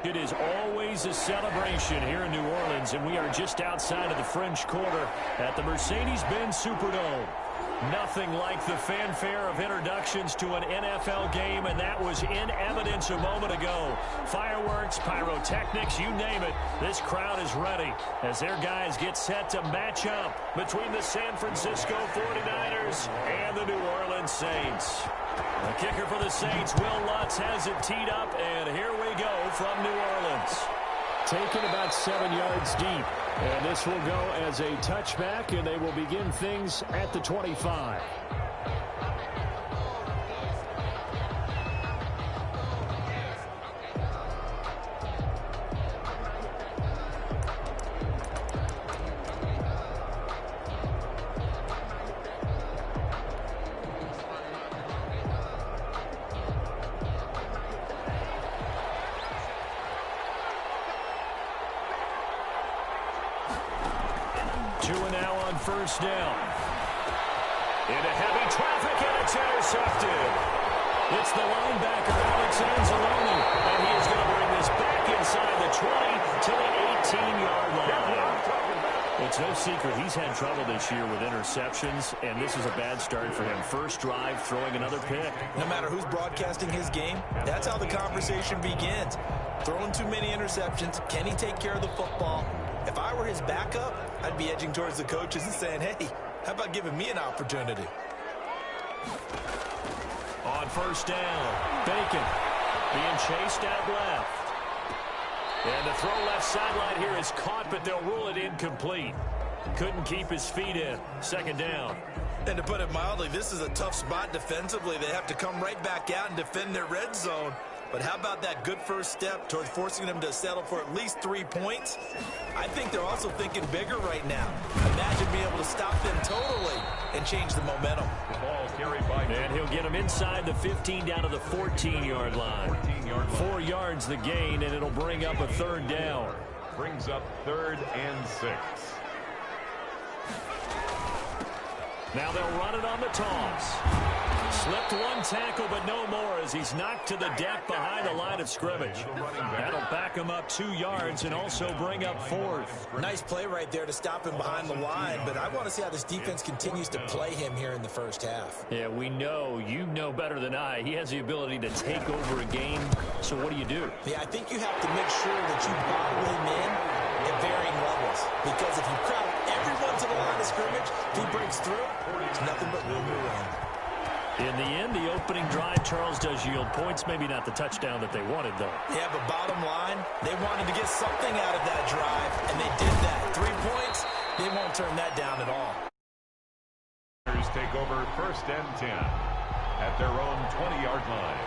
It is always a celebration here in New Orleans, and we are just outside of the French Quarter at the Mercedes-Benz Superdome. Nothing like the fanfare of introductions to an NFL game, and that was in evidence a moment ago. Fireworks, pyrotechnics, you name it. This crowd is ready as their guys get set to match up between the San Francisco 49ers and the New Orleans Saints. The kicker for the Saints, Will Lutz, has it teed up, and here we go from New Orleans. Taken about 7 yards deep, and this will go as a touchback, and they will begin things at the 25. First down. Into heavy traffic, and it's intercepted. It's the linebacker, Alex Anzalone, and he is going to bring this back inside the 20 to the 18-yard line. It's no secret he's had trouble this year with interceptions, and this is a bad start for him. First drive, throwing another pick. No matter who's broadcasting his game, that's how the conversation begins. Throwing too many interceptions, can he take care of the football? If I were his backup, I'd be edging towards the coaches and saying, hey, how about giving me an opportunity? On first down, Bacon being chased out left. And the throw left sideline here is caught, but they'll rule it incomplete. Couldn't keep his feet in. Second down. And to put it mildly, this is a tough spot defensively. They have to come right back out and defend their red zone. But how about that good first step towards forcing them to settle for at least 3 points? I think they're also thinking bigger right now. Imagine being able to stop them totally and change the momentum. The ball carried by, and he'll get them inside the 15 down to the 14-yard line. 4 yards the gain, and it'll bring up a third down. Brings up 3rd and 6. Now they'll run it on the toss. Slipped one tackle, but no more as he's knocked to the deck behind the line of scrimmage. That'll back him up 2 yards and also bring up 4th. Nice play right there to stop him behind the line, but I want to see how this defense continues to play him here in the first half. Yeah, we know. You know better than I. He has the ability to take over a game, so what do you do? Yeah, I think you have to make sure that you bottle him in at varying levels, because if you crowd everyone to the line of scrimmage, if he breaks through, it's nothing but room to run. In the end, the opening drive, Charles, does yield points. Maybe not the touchdown that they wanted, though. Yeah, but bottom line, they wanted to get something out of that drive, and they did that. 3 points, they won't turn that down at all. Take over 1st and 10 at their own 20-yard line.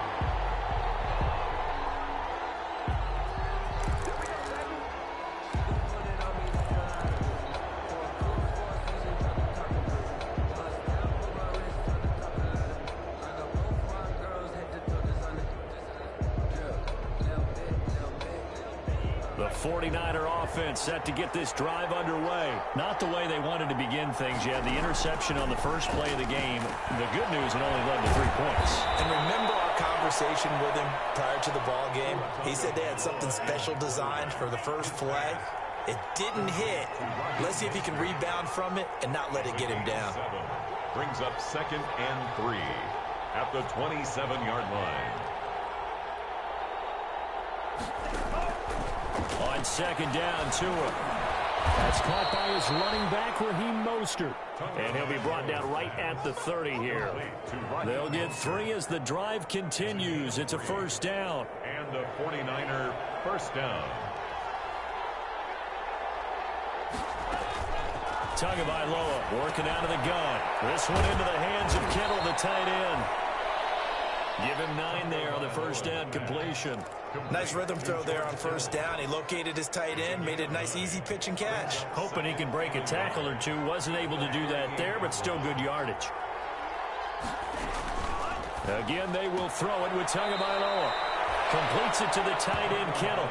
The 49er offense set to get this drive underway. Not the way they wanted to begin things. You had the interception on the first play of the game. The good news, it only led to 3 points. And remember our conversation with him prior to the ball game? He said they had something special designed for the first play. It didn't hit. Let's see if he can rebound from it and not let it get him down. Brings up 2nd and 3 at the 27-yard line. On second down, Tua. That's caught by his running back, Raheem Mostert. And he'll be brought down right at the 30 here. They'll get 3 as the drive continues. It's a first down. And the 49er first down. Tagovailoa working out of the gun. This one into the hands of Kittle, the tight end. Give him 9 there on the first down completion. Nice rhythm throw there on first down. He located his tight end, made it a nice easy pitch and catch. Hoping he can break a tackle or two. Wasn't able to do that there, but still good yardage. Again, they will throw it with Tagovailoa. Completes it to the tight end, Kittle.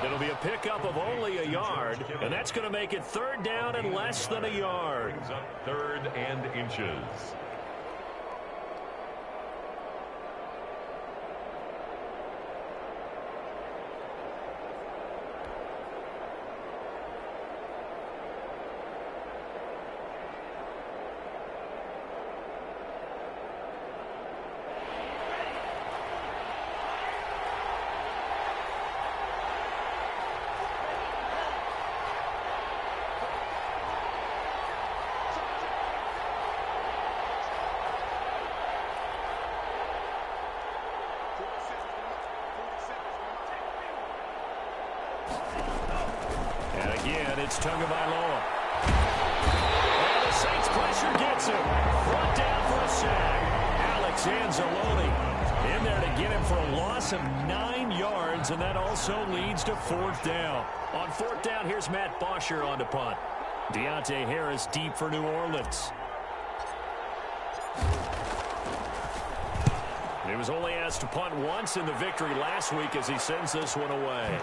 It'll be a pickup of only a yard, and that's going to make it 3rd down and less than a yard. 3rd and inches. Again, it's Tagovailoa. And the Saints pressure gets him. Brought down for a sack. Alex Anzalone in there to get him for a loss of 9 yards, and that also leads to 4th down. On 4th down, here's Matt Bosher on to punt. Deontay Harris deep for New Orleans. He was only asked to punt once in the victory last week as he sends this one away.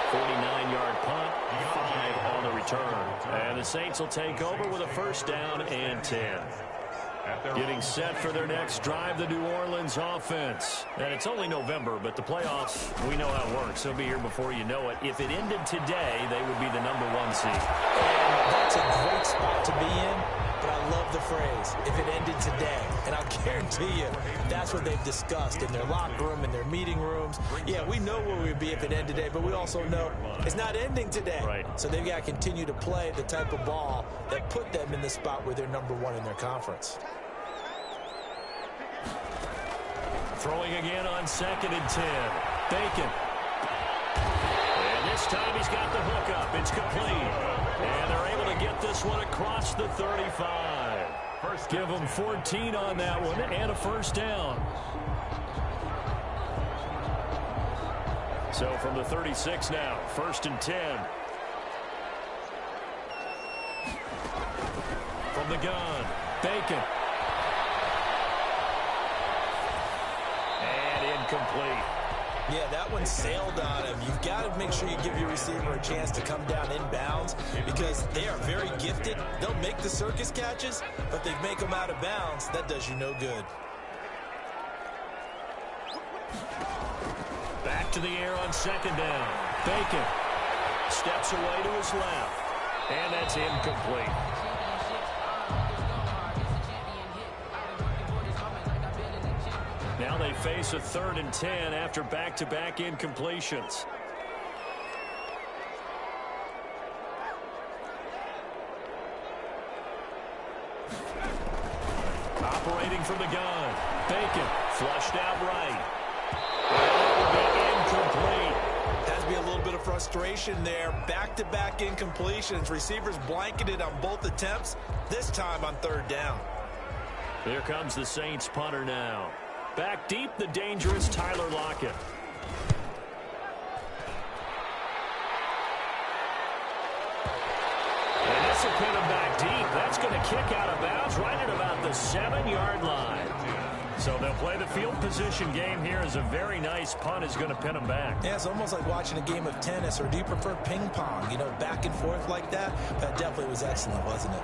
49-yard punt, 5 on the return. And the Saints will take over with a 1st down and 10. Getting set for their next drive, the New Orleans offense. And it's only November, but the playoffs, we know how it works. They'll be here before you know it. If it ended today, they would be the #1 seed. And that's a great spot to be in, but I love the phrase, if it ended today. And I'll guarantee you, that's what they've discussed in their locker room, in their meeting rooms. Yeah, we know where we'd be if it ended today, but we also know it's not ending today. Right. So they've got to continue to play the type of ball that put them in the spot where they're #1 in their conference. Throwing again on 2nd and 10. Bacon. And this time he's got the hook up. It's complete. And they're able to get this one across the 35. Give them 14 on that one and a 1st down. So from the 36 now, 1st and 10. From the gun, Bacon. Complete. Yeah, that one sailed on him. You've got to make sure you give your receiver a chance to come down inbounds because they are very gifted. They'll make the circus catches, but they make them out of bounds. That does you no good. Back to the air on 2nd down. Bacon steps away to his left, and that's incomplete. Now they face a 3rd and 10 after back-to-back incompletions. Operating from the gun. Bacon flushed out right. Incomplete. Has to be a little bit of frustration there. Back-to-back incompletions. Receivers blanketed on both attempts, this time on 3rd down. Here comes the Saints punter now. Back deep, the dangerous Tyler Lockett. And this will pin him back deep. That's going to kick out of bounds right at about the 7-yard line. So they'll play the field position game here as a very nice punt is going to pin them back. Yeah, it's almost like watching a game of tennis, or do you prefer ping pong? You know, back and forth like that? That definitely was excellent, wasn't it?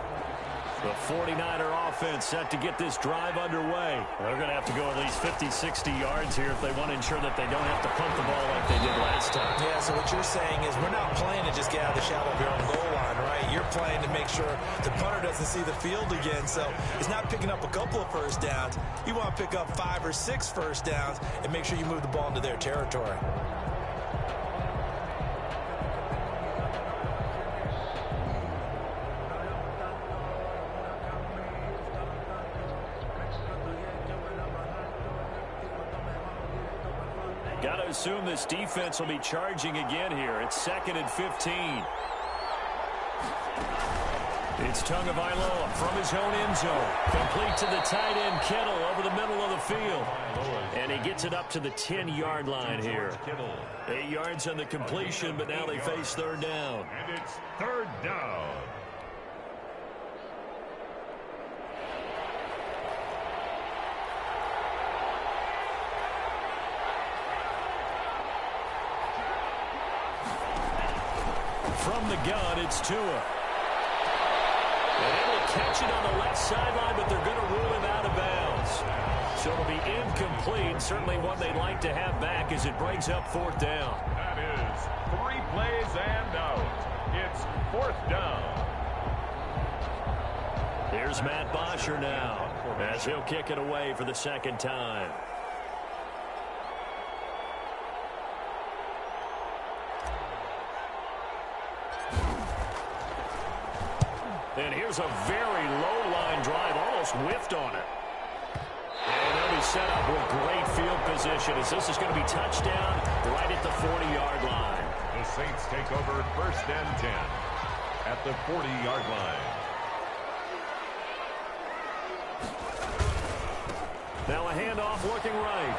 The 49er offense set to get this drive underway. They're going to have to go at least 50, 60 yards here if they want to ensure that they don't have to punt the ball like they did last time. Yeah, so what you're saying is we're not playing to just get out of the shadow of your own goal line, right? You're playing to make sure the punter doesn't see the field again. So it's not picking up a couple of 1st downs. You want to pick up 5 or 6 1st downs and make sure you move the ball into their territory. Got to assume this defense will be charging again here. It's 2nd and 15. It's Tagovailoa from his own end zone. Complete to the tight end, Kittle, over the middle of the field. And he gets it up to the 10-yard line here. 8 yards on the completion, but now they face third down. And it's third down. From the gun, it's Tua. And able to catch it on the left sideline, but they're going to rule him out of bounds. So it'll be incomplete. Certainly one they'd like to have back as it brings up fourth down. That is 3 plays and out. It's fourth down. Here's Matt Bosher now as he'll kick it away for the second time. And here's a very low-line drive, almost whiffed on it. And they'll be set up with great field position as this is going to be touchdown right at the 40-yard line. The Saints take over first and 10 at the 40-yard line. Now a handoff looking right.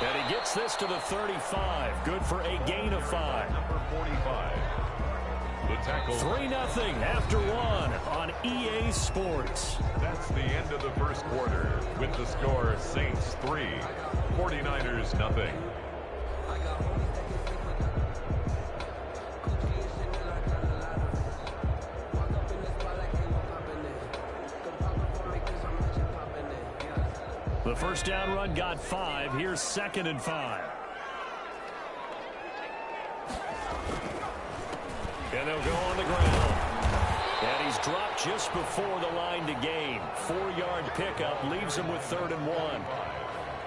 And he gets this to the 35. Good for a gain of 5. Number 45. The tackle. 3-0 after one on EA Sports. That's the end of the first quarter with the score Saints 3, 49ers nothing. The first down run got 5. Here's 2nd and 5. And they'll go on the ground. And he's dropped just before the line to gain. 4-yard pickup leaves him with 3rd and 1.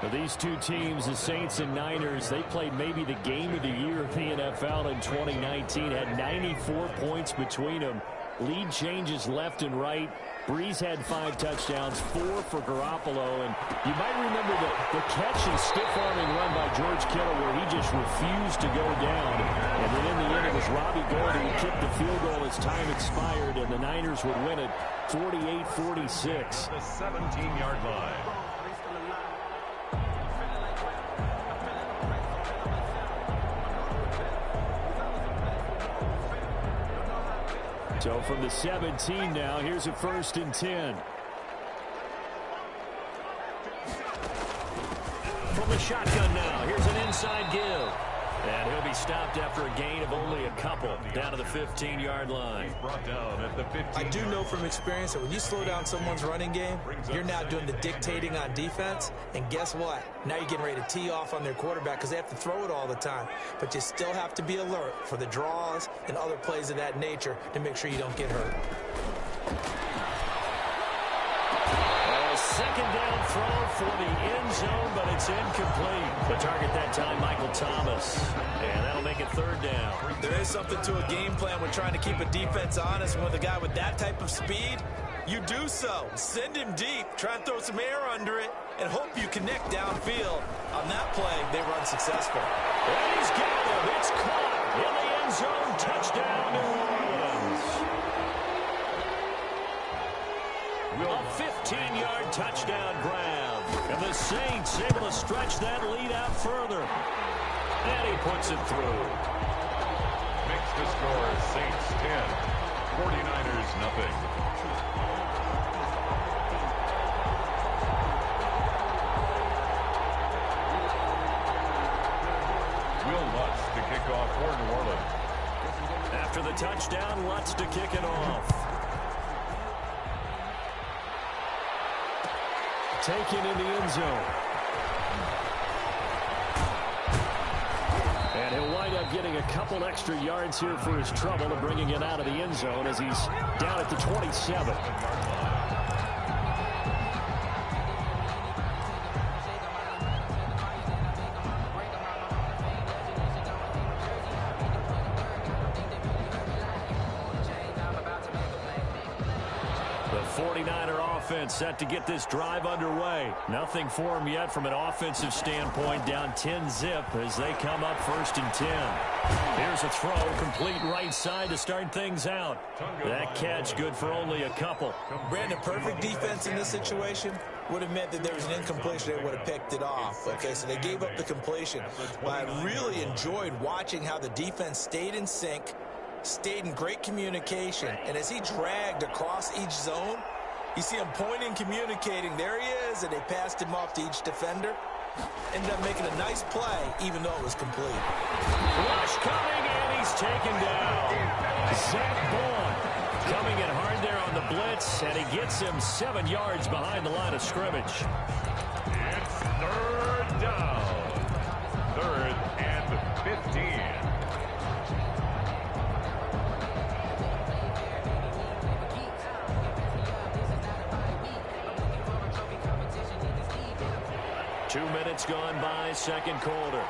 Now these two teams, the Saints and Niners, they played maybe the game of the year in the NFL in 2019. Had 94 points between them. Lead changes left and right. Breeze had 5 touchdowns, 4 for Garoppolo. And you might remember the catch and stiff-arming run by George Kittle where he just refused to go down. And then in the end, it was Robbie Gould who kicked the field goal as time expired, and the Niners would win it 48-46. The 17-yard line. So from the 17 now, here's a 1st and 10. From the shotgun now, here's an inside give. And he'll be stopped after a gain of only a couple down to the 15-yard line. Brought down at the 15. I do know from experience that when you slow down someone's running game, you're now doing the dictating on defense. And guess what? Now you're getting ready to tee off on their quarterback because they have to throw it all the time. But you still have to be alert for the draws and other plays of that nature to make sure you don't get hurt. Second down throw for the end zone, but it's incomplete. The target that time, Michael Thomas. And that'll make it 3rd down. There is something to a game plan when trying to keep a defense honest. And with a guy with that type of speed, you do so. Send him deep. Try and throw some air under it and hope you connect downfield. On that play, they were unsuccessful. And he's got him. It's caught in the end zone. Touchdown, New Orleans. A 15-yard touchdown grab. And the Saints able to stretch that lead out further. And he puts it through. Makes the score Saints 10, 49ers nothing. Will Lutz to kick off for New Orleans. After the touchdown, Lutz to kick it off. Taken in the end zone. And he'll wind up getting a couple extra yards here for his trouble and bringing it out of the end zone as he's down at the 27. The 49er offense set to get this drive underway. Nothing for them yet from an offensive standpoint. Down 10-zip as they come up 1st and 10. Here's a throw, complete right side to start things out. That catch good for only a couple. Brandon, perfect defense in this situation would have meant that there was an incompletion. They would have picked it off. Okay, so they gave up the completion. But I really enjoyed watching how the defense stayed in sync, stayed in great communication, and as he dragged across each zone, you see him pointing, communicating. There he is, and they passed him off to each defender. Ended up making a nice play, even though it was complete. Rush coming, and he's taken down. Zach Bourne coming in hard there on the blitz, and he gets him 7 yards behind the line of scrimmage. It's 3rd down. 3rd and 15. Two minutes gone by, second quarter.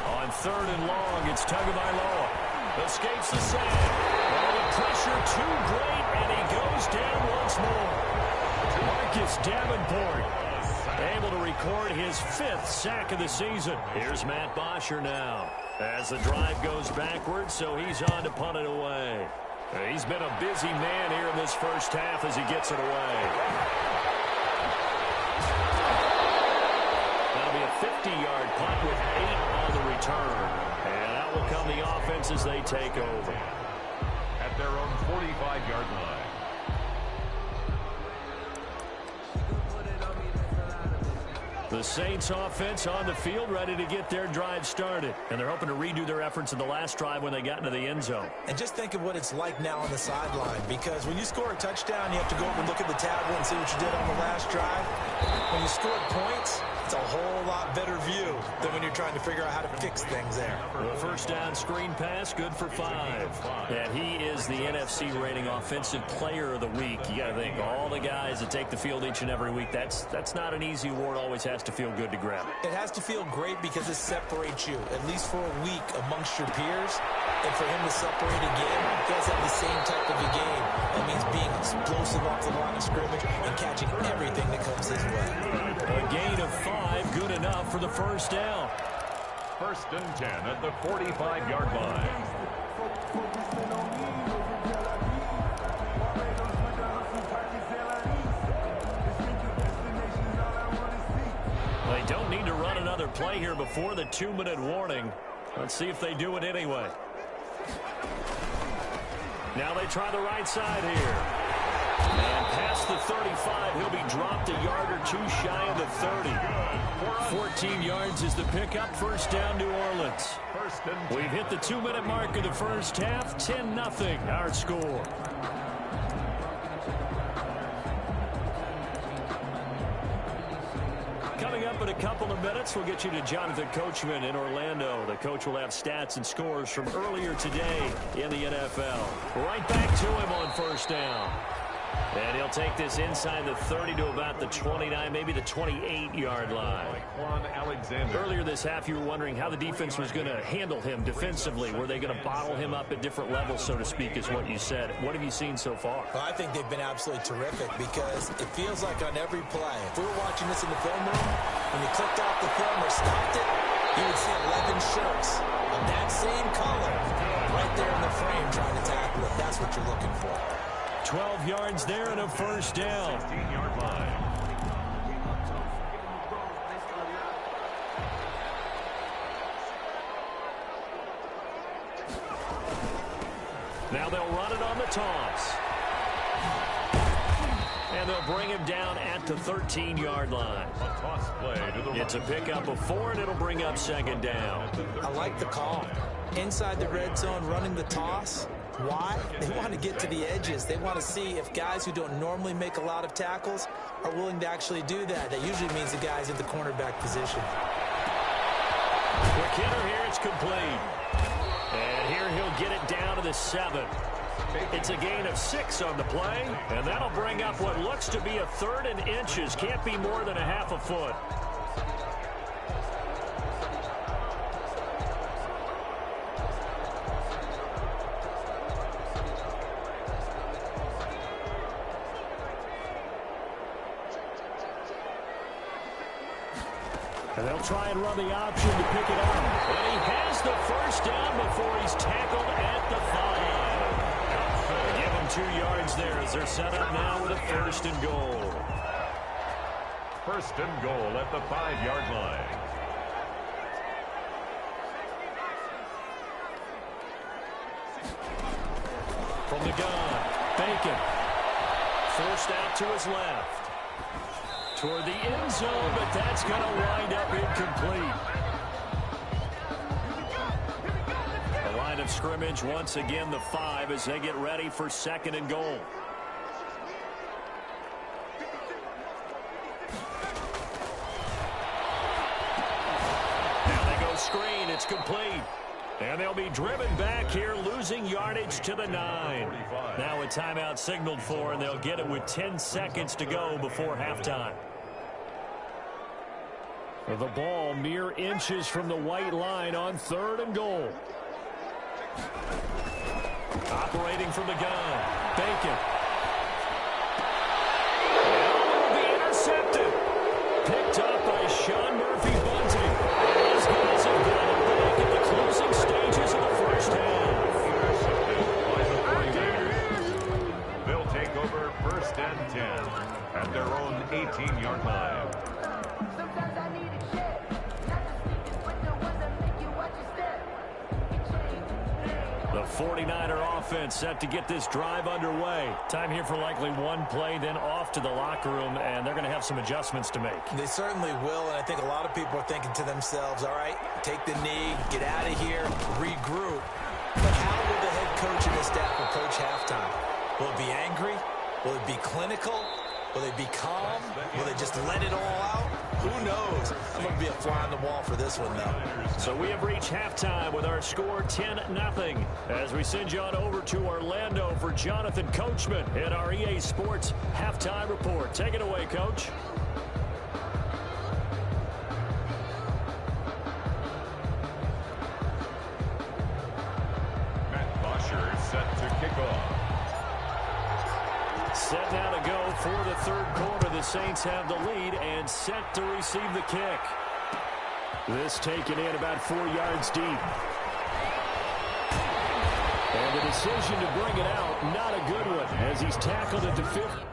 On 3rd and long, it's Tagovailoa. Escapes the sack. Oh, the pressure too great, and he goes down once more. Marcus Davenport able to record his 5th sack of the season. Here's Matt Bosher now as the drive goes backwards, so he's on to punt it away. He's been a busy man here in this first half as he gets it away. That'll be a 50-yard punt with 8 on the return. And out will come the offense as they take over. At their own 45-yard line. The Saints offense on the field ready to get their drive started. And they're hoping to redo their efforts in the last drive when they got into the end zone. And just think of what it's like now on the sideline, because when you score a touchdown, you have to go over and look at the tablet and see what you did on the last drive. When you scored points, it's a whole lot better view than when you're trying to figure out how to fix things there. The first down screen pass, good for 5. And he is the NFC rating offensive player of the week. You got to think, all the guys that take the field each and every week, that's not an easy award. Always has to feel good to grab. It has to feel great because it separates you, at least for a week, amongst your peers. And for him to separate again, he has to have the same type of a game. That means being explosive off the line of scrimmage and catching everything that comes his way. A gain of 5, good enough for the first down. 1st and 10 at the 45-yard line. They don't need to run another play here before the 2-minute warning. Let's see if they do it anyway. Now they try the right side here. And past the 35, he'll be dropped a yard or 2 shy of the 30. 14 yards is the pickup. First down, New Orleans. We've hit the 2-minute mark of the first half. 10-0 our score. Coming up in a couple of minutes, we'll get you to Jonathan Coachman in Orlando. The coach will have stats and scores from earlier today in the NFL. Right back to him on first down. And he'll take this inside the 30 to about the 29, maybe the 28-yard line. Earlier this half, you were wondering how the defense was going to handle him defensively. Were they going to bottle him up at different levels, so to speak, is what you said. What have you seen so far? Well, I think they've been absolutely terrific because it feels like on every play, if we were watching this in the film room, when you clicked off the film or stopped it, you would see 11 shirts of that same color right there in the frame trying to tackle it. That's what you're looking for. 12 yards there and a first down. 16-yard line. Now they'll run it on the toss. And they'll bring him down at the 13-yard line. A toss play to the It's a pickup of 4, and it'll bring up second down. I like the call. Inside the red zone, running the toss. Why? They want to get to the edges. They want to see if guys who don't normally make a lot of tackles are willing to actually do that. That usually means the guy's at the cornerback position. Quick hitter here, it's complete. And here he'll get it down to the 7. It's a gain of 6 on the play, and that'll bring up what looks to be a 3rd and inches. Can't be more than a half a foot. And they'll try and run the option to pick it up. And he has the first down before he's tackled at the 5. Give him 2 yards there as they're set up now with a first and goal. First and goal at the 5-yard line. From the gun, Bacon. Forced out to his left. Toward the end zone, but that's going to wind up incomplete. The line of scrimmage, once again, the 5 as they get ready for second and goal. Now they go screen. It's complete. And they'll be driven back here, losing yardage to the 9. Now a timeout signaled for, and they'll get it with 10 seconds to go before halftime. The ball mere inches from the white line on third and goal. Operating from the gun, Bacon. And it'll be intercepted. Picked up by Sean Murphy-Bunting. These guys have got it back in the closing stages of the first half. They'll take over first and 10 at their own 18-yard line. The 49er offense set to get this drive underway. Time here for likely one play, then off to the locker room, and they're going to have some adjustments to make. They certainly will, and I think a lot of people are thinking to themselves, all right, take the knee, get out of here, regroup. But how will the head coach and his staff approach halftime? Will it be angry? Will it be clinical? Will they be calm? Will they just let it all out? Who knows? I'm going to be a fly on the wall for this one, though. So we have reached halftime with our score 10-0. As we send you on over to Orlando for Jonathan Coachman in our EA Sports Halftime Report. Take it away, Coach. Matt Bosher is set to kick off. Set now to go for the third quarter. The Saints have the lead and set to receive the kick. This taken in about 4 yards deep. And the decision to bring it out, not a good one, as he's tackled at the 50.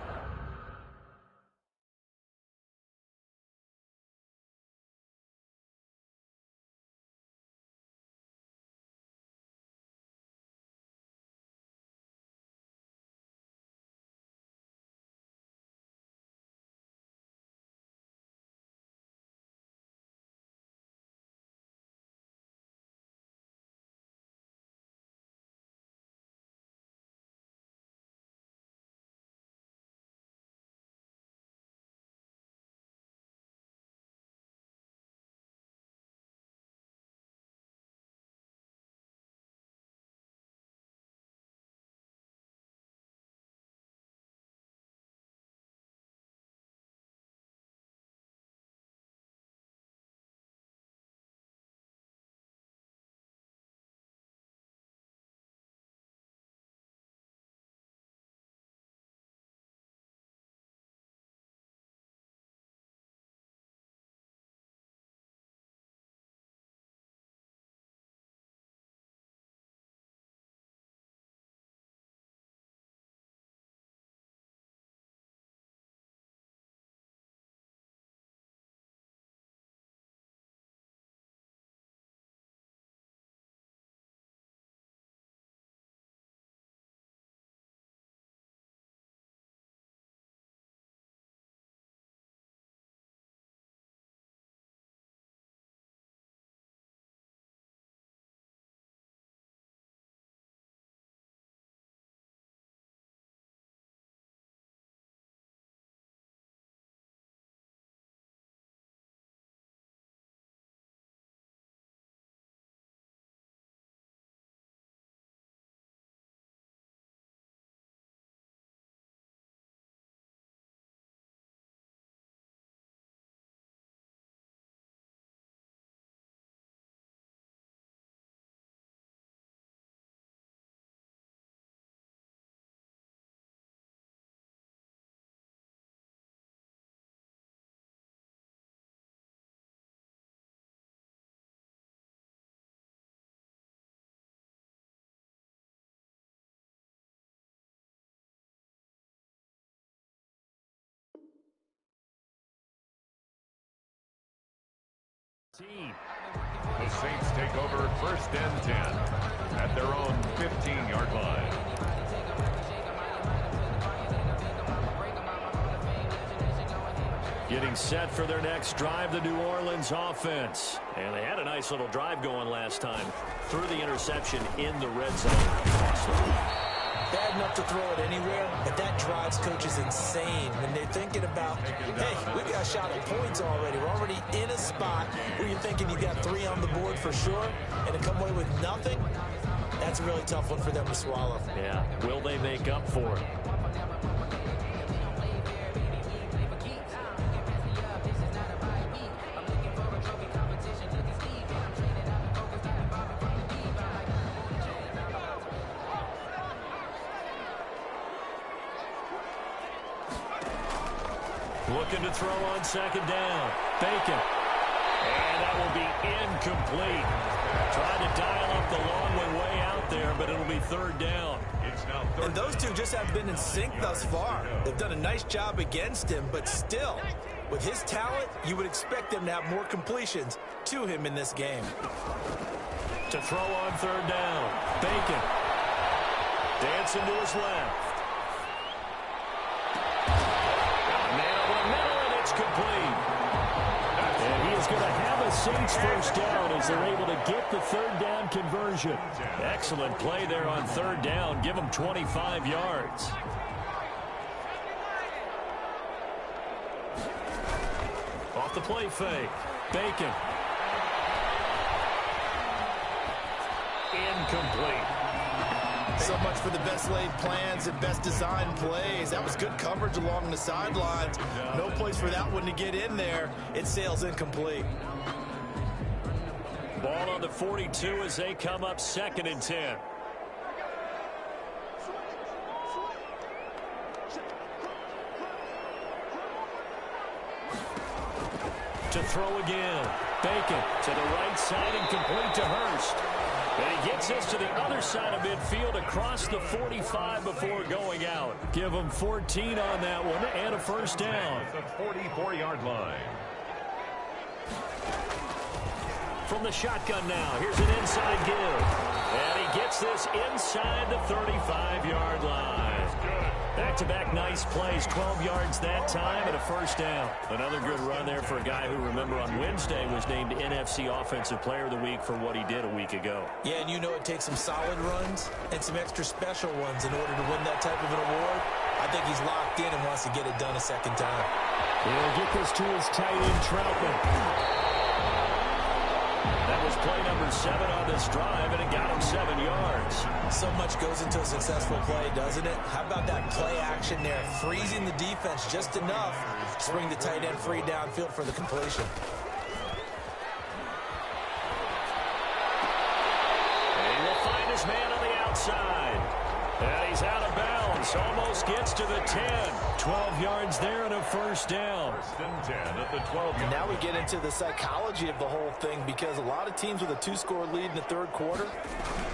The Saints take over first and 10 at their own 15-yard line. Getting set for their next drive, the New Orleans offense. And they had a nice little drive going last time. Threw the interception in the red zone. Bad enough to throw it anywhere, but that drives coaches insane when they're thinking about, hey, we got a shot at points already. We're already in a spot where you're thinking you got 3 on the board for sure, and to come away with nothing, that's a really tough one for them to swallow. Yeah, will they make up for it? Looking to throw on second down. Bacon. And that will be incomplete. Trying to dial up the long way out there, but it'll be third down. And those two just have been in sync thus far. They've done a nice job against him, but still, with his talent, you would expect them to have more completions to him in this game. To throw on third down. Bacon. Dancing to his left. Complete. And he is going to have a Saints first down as they're able to get the third down conversion. Excellent play there on third down. Give them 25 yards. Off the play fake. Bacon. Incomplete. So much for the best laid plans and best designed plays. That was good coverage along the sidelines. No place for that one to get in there. It sails incomplete. Ball on the 42 as they come up 2nd and 10. To throw again. Bacon to the right side and complete to Hurst. And he gets this to the other side of midfield across the 45 before going out. Give him 14 on that one and a first down. The 44-yard line. From the shotgun now, here's an inside give. And he gets this inside the 35-yard line. Back-to-back nice plays, 12 yards that time and a first down. Another good run there for a guy who, remember, on Wednesday was named NFC Offensive Player of the Week for what he did a week ago. Yeah, and you know it takes some solid runs and some extra special ones in order to win that type of an award. I think he's locked in and wants to get it done a second time. He'll get this to his tight end, Troutman. That was play number 7 on this drive, and it got him 7 yards. So much goes into a successful play, doesn't it? How about that play action there? Freezing the defense just enough to bring the tight end free downfield for the completion. And he will find his man on the outside. And he's out of bounds. Almost gets to the 10. 12 yards there and a first down. First and 10 at the 12. And now we get into the psychology of the whole thing, because a lot of teams with a 2-score lead in the third quarter,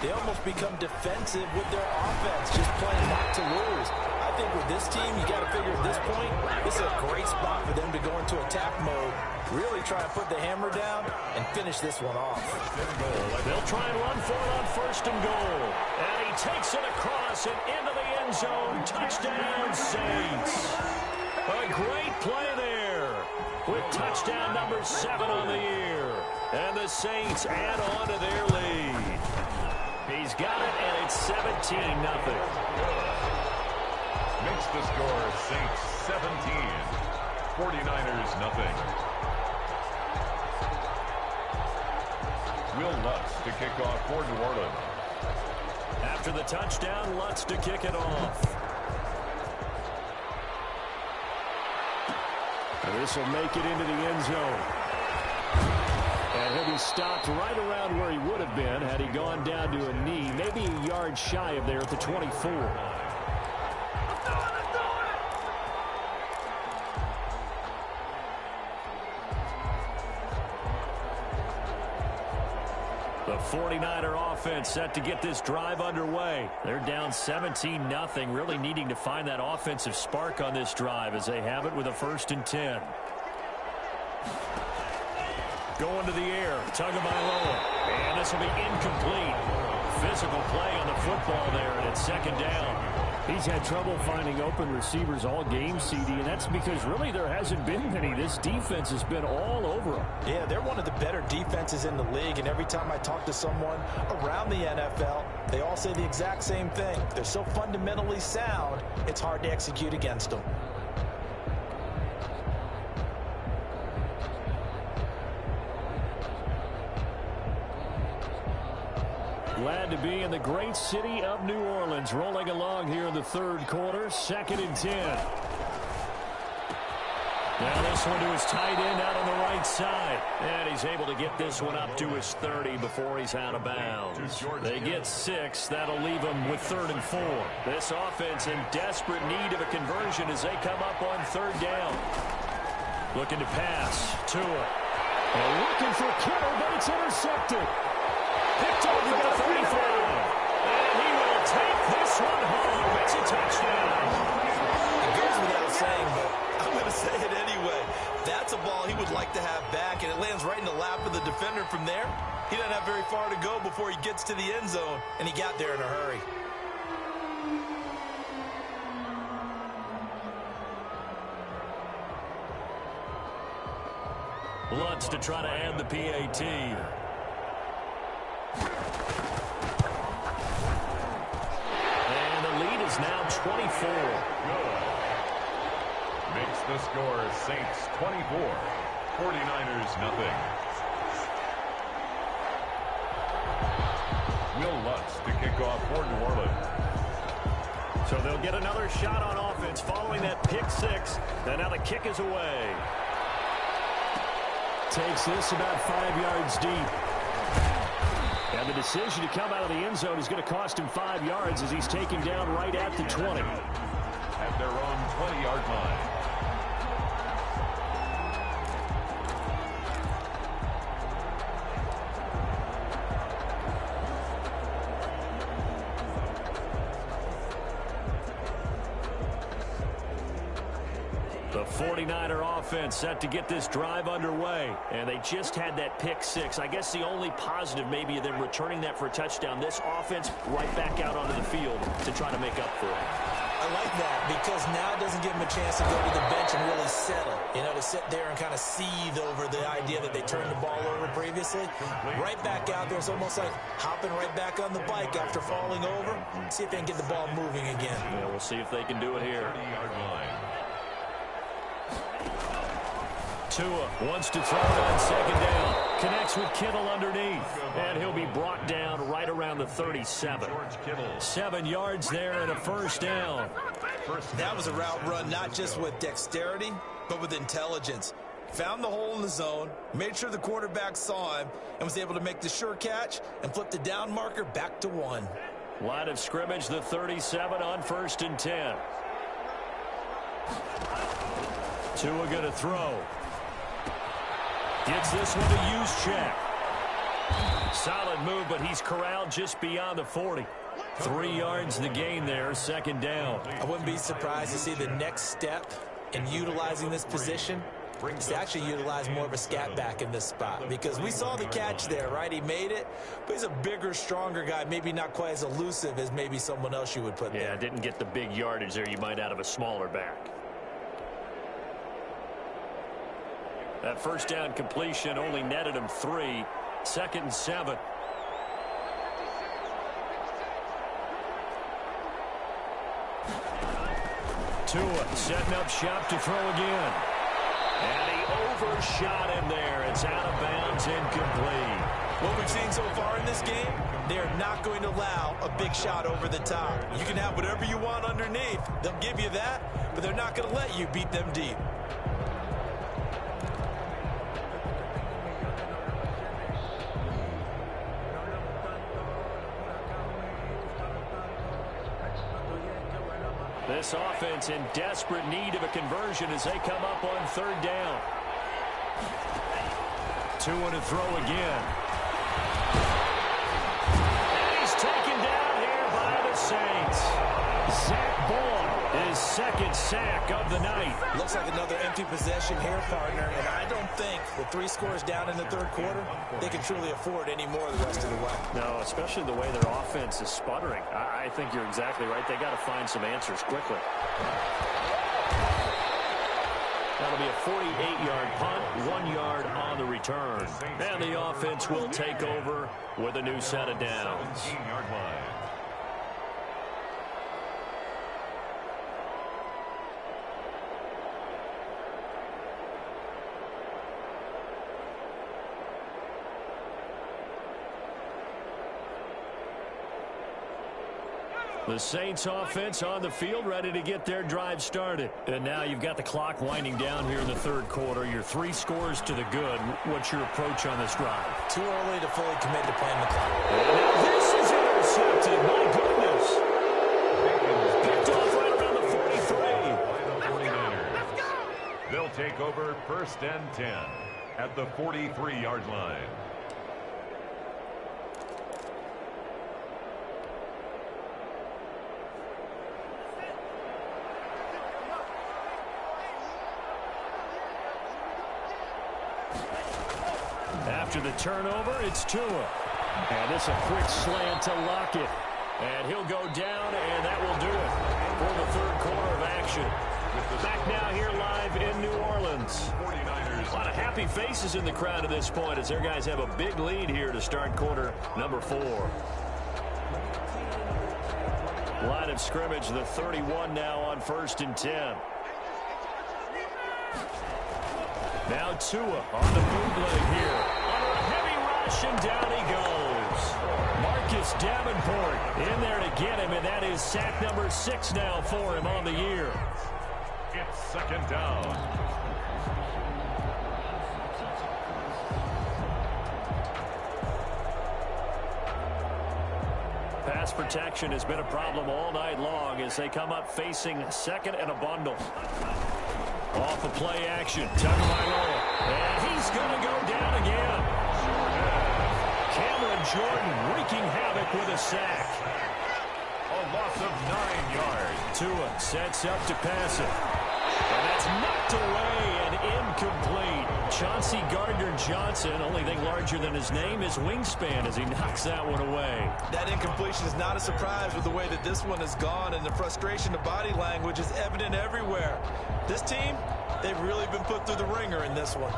they almost become defensive with their offense, just playing not to lose. I think with this team, you got to figure at this point, this is a great spot for them to go into attack mode, really try and put the hammer down and finish this one off. They'll try and run for it on first and goal. And he takes it across and into the end zone. Touchdown, Saints. A great play there with touchdown number 7 on the year. And the Saints add on to their lead. He's got it, and it's 17-0. Makes the score Saints 17, 49ers nothing. Will Lutz to kick off for New Orleans. After the touchdown, Lutz to kick it off. And this will make it into the end zone. And he'll be stopped right around where he would have been had he gone down to a knee, maybe a yard shy of there at the 24. The 49er offense set to get this drive underway. They're down 17-0, really needing to find that offensive spark on this drive as they have it with a 1st and 10. going to the air. Tagovailoa. And this will be incomplete. Physical play on the football there, and it's second down. He's had trouble finding open receivers all game, CD, and that's because really there hasn't been many. This defense has been all over him. Yeah, they're one of the better defenses in the league, and every time I talk to someone around the NFL, they all say the exact same thing. They're so fundamentally sound, it's hard to execute against them. Glad to be in the great city of New Orleans, rolling along here in the third quarter, 2nd and 10. Now this one to his tight end out on the right side. And he's able to get this one up to his 30 before he's out of bounds. They get 6. That'll leave them with 3rd and 4. This offense in desperate need of a conversion as they come up on 3rd down. Looking to pass. Tua. And looking for Kittle, but it's intercepted. Picked over the 35. And he will take this one home. It's a touchdown. It goes without saying, but I'm going to say it anyway. That's a ball he would like to have back, and it lands right in the lap of the defender from there. He doesn't have very far to go before he gets to the end zone, and he got there in a hurry. Lutz to try to add the PAT. And the lead is now 24. Good. Makes the score Saints 24, 49ers nothing. Will Lutz to kick off for New Orleans. So they'll get another shot on offense following that pick 6. And now the kick is away. Takes this about 5 yards deep. And the decision to come out of the end zone is going to cost him 5 yards as he's taken down right at the 20. At their own 20-yard line. The 49er offense set to get this drive underway. And they just had that pick 6. I guess the only positive maybe of them returning that for a touchdown. This offense right back out onto the field to try to make up for it. I like that because now it doesn't give them a chance to go to the bench and really settle. You know, to sit there and kind of seethe over the idea that they turned the ball over previously. Right back out there. It's almost like hopping right back on the bike after falling over. See if they can get the ball moving again. Yeah, we'll see if they can do it here. 30-yard line. Tua wants to throw it on 2nd down. Connects with Kittle underneath. And he'll be brought down right around the 37. 7 yards there and a 1st down. That was a route run not just with dexterity, but with intelligence. Found the hole in the zone, made sure the quarterback saw him, and was able to make the sure catch and flip the down marker back to 1. Line of scrimmage, the 37 on 1st and 10. Tua going to throw. Gets this one to use check. Solid move, but he's corralled just beyond the 40. 3 yards the gain there, 2nd down. I wouldn't be surprised to see the next step in utilizing this position is to actually utilize more of a scat back in this spot. Because we saw the catch there, right? He made it, but he's a bigger, stronger guy, maybe not quite as elusive as maybe someone else you would put there. Yeah, didn't get the big yardage there you might out of a smaller back. That 1st down completion only netted him 3. 2nd and 7. Tua setting up shop to throw again. And he overshot him there. It's out of bounds, incomplete. What we've seen so far in this game, they're not going to allow a big shot over the top. You can have whatever you want underneath. They'll give you that, but they're not going to let you beat them deep. This offense in desperate need of a conversion as they come up on 3rd down. Tua to throw again. And he's taken down here by the Saints. Zach Boyd is second sack of the night. Looks like another empty possession here, partner, and I don't think with 3 scores down in the third quarter, they can truly afford any more the rest of the way. No, especially the way their offense is sputtering. I think you're exactly right. They got to find some answers quickly. That'll be a 48-yard punt, 1 yard on the return. And the offense will take over with a new set of downs. 17-yard line. The Saints offense on the field, ready to get their drive started. And now you've got the clock winding down here in the third quarter. You're 3 scores to the good. What's your approach on this drive? Too early to fully commit to playing the clock. And now this is intercepted. My goodness. Picked off right around the 43. By the 49ers. They'll take over 1st and 10 at the 43-yard line. After the turnover, it's Tua. And it's a quick slant to Lockett. And he'll go down, and that will do it for the third quarter of action. Back now here live in New Orleans. A lot of happy faces in the crowd at this point as their guys have a big lead here to start quarter number 4. Line of scrimmage, the 31 now on 1st and 10. Now Tua on the bootleg here. Under a heavy rush, and down he goes. Marcus Davenport in there to get him, and that is sack number 6 now for him on the year. It's 2nd down. Pass protection has been a problem all night long as they come up facing 2nd and a bundle. Off of play action, Tagovailoa, and he's going to go down again. Cameron Jordan wreaking havoc with a sack. A loss of 9 yards. Tua sets up to pass it. And that's knocked away and incomplete. Chauncey Gardner-Johnson, only thing larger than his name is wingspan as he knocks that one away. That incompletion is not a surprise with the way that this one has gone, and the frustration of body language is evident everywhere. This team, they've really been put through the ringer in this one.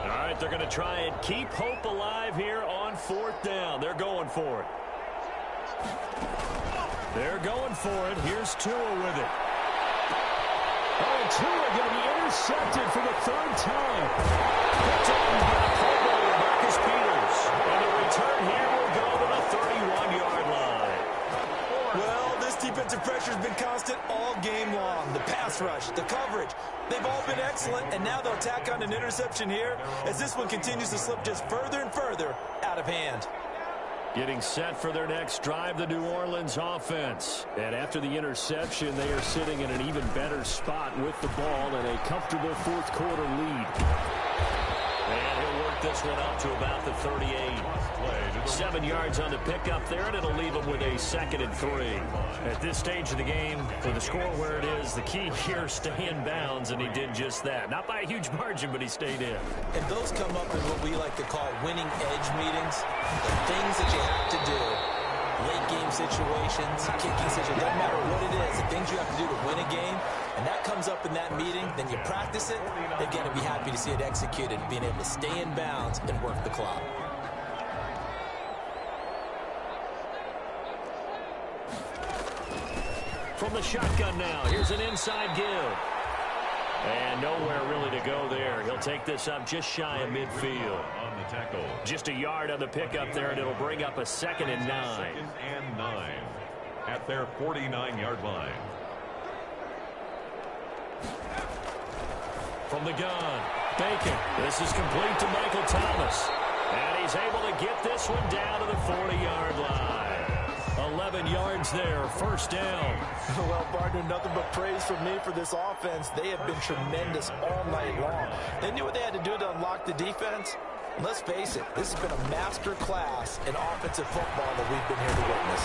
All right, they're going to try and keep hope alive here on 4th down. They're going for it. They're going for it. Here's Tua with it. Oh, Tua going to be intercepted for the 3rd time. Picked on by Pro Bowler Marcus Peters. And the return here will go to the 31-yard line. Well, this defensive pressure has been constant all game long. The pass rush, the coverage, they've all been excellent, and now they'll tack on an interception here as this one continues to slip just further and further out of hand. Getting set for their next drive, the New Orleans offense. And after the interception, they are sitting in an even better spot with the ball and a comfortable 4th quarter lead. And he'll work this one up to about the 38. 7 yards on the pickup there, and it'll leave him with a 2nd and 3. At this stage of the game, with the score where it is, the key here, stay in bounds, and he did just that. Not by a huge margin, but he stayed in. And those come up in what we like to call winning edge meetings. The things that you have to do. Late game situations, kicking situations, doesn't matter what it is. The things you have to do to win a game, and that comes up in that meeting, then you practice it, they're going to be happy to see it executed, being able to stay in bounds and work the clock. From the shotgun now, here's an inside give. And nowhere really to go there. He'll take this up just shy of midfield. On the tackle. Just a yard on the pickup there, and it'll bring up a 2nd and 9. 2nd and 9 at their 49-yard line. From the gun, Bacon. This is complete to Michael Thomas. And he's able to get this one down to the 40-yard line. 11 yards there, 1st down. Well, partner, nothing but praise from me for this offense. They have been tremendous all night long. They knew what they had to do to unlock the defense, Let's face it, this has been a master class in offensive football that we've been here to witness.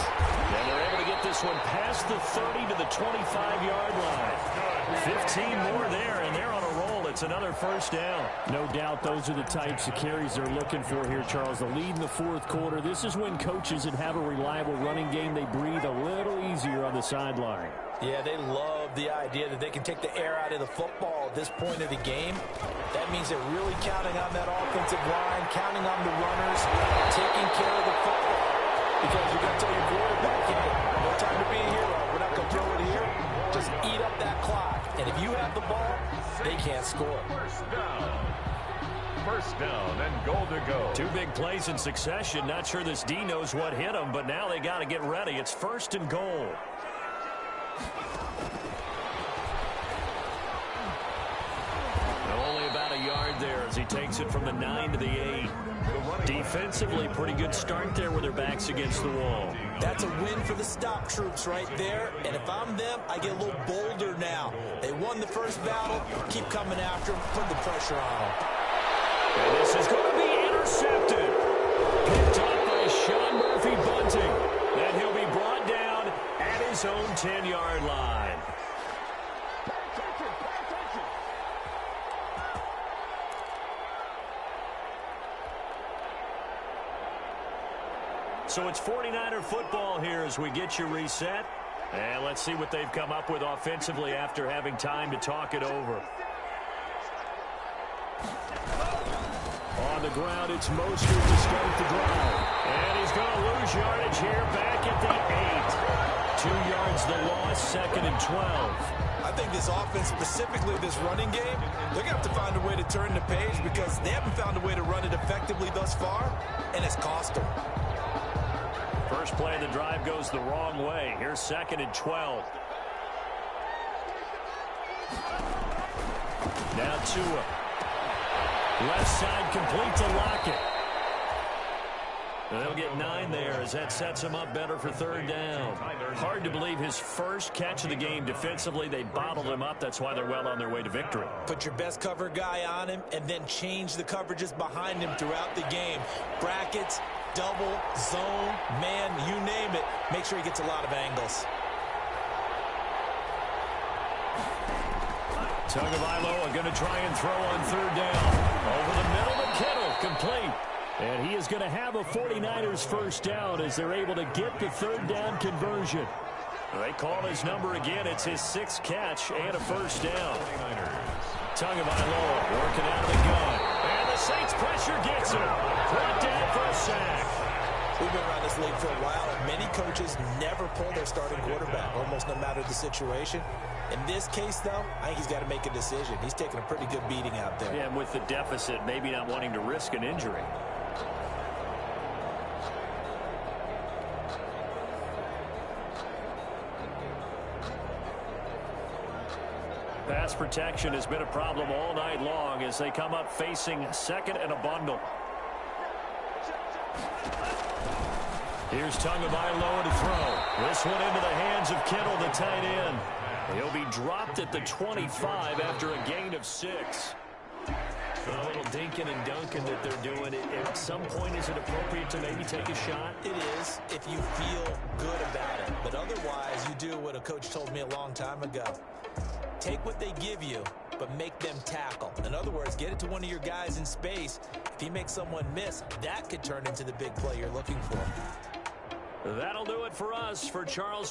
And they're able to get this one past the 30 to the 25-yard line. 15 more there, and they're on a roll. It's another first down. No doubt those are the types of carries they're looking for here, Charles. The lead in the fourth quarter. This is when coaches that have a reliable running game, they breathe a little easier on the sideline. Yeah, they love the idea that they can take the air out of the football at this point of the game. That means they're really counting on that offensive line, counting on the runners, taking care of the football. Because you're going to tell your quarterback, hey, no time to be a hero. We're not going to throw it here. Just eat up that clock. And if you have the ball, they can't score. First down and goal to go. Two big plays in succession. Not sure this D knows what hit him, but now they got to get ready. It's first and goal. Only about a yard there as he takes it from the 9 to the 8. Defensively, pretty good start there with their backs against the wall. That's a win for the stop troops right there. And if I'm them, I get a little bolder now. They won the first battle. Keep coming after them. Put the pressure on them. And this is going to be intercepted. Picked up by Sean Murphy Bunting. And he'll be brought down at his own 10-yard line. So it's 49er football here as we get you reset. And let's see what they've come up with offensively after having time to talk it over. On the ground, it's Mostert to start the drive. And he's going to lose yardage here back at the 8. 2 yards the loss, second and 12. I think this offense, specifically this running game, they're going to have to find a way to turn the page because they haven't found a way to run it effectively thus far, and it's cost them. First play of the drive goes the wrong way. Here's second and 12. Now Tua. Left side complete to Lockett. And they'll get 9 there as that sets him up better for third down. Hard to believe his first catch of the game defensively. They bottled him up. That's why they're well on their way to victory. Put your best cover guy on him and then change the coverages behind him throughout the game. Brackets, double, zone, man, you name it. Make sure he gets a lot of angles. Tagovailoa going to try and throw on third down. Over the middle to Kittle, complete. And he is going to have a 49ers first down as they're able to get the third down conversion. They call his number again. It's his 6th catch and a first down. Tagovailoa working out of the gun. And the Saints pressure gets him. Brought down for a sack. We've been around this league for a while, and many coaches never pull their starting quarterback, almost no matter the situation. In this case, though, I think he's got to make a decision. He's taking a pretty good beating out there. Yeah, and with the deficit, maybe not wanting to risk an injury. Pass protection has been a problem all night long as they come up facing second and a bundle. Here's Tagovailoa to throw. This one into the hands of Kittle, the tight end. He'll be dropped at the 25 after a gain of 6. A little dinking and dunking that they're doing. At some point, is it appropriate to maybe take a shot? It is if you feel good about it. But otherwise, you do what a coach told me a long time ago. Take what they give you, but make them tackle. In other words, get it to one of your guys in space. If he makes someone miss, that could turn into the big play you're looking for. That'll do it for us. For Charles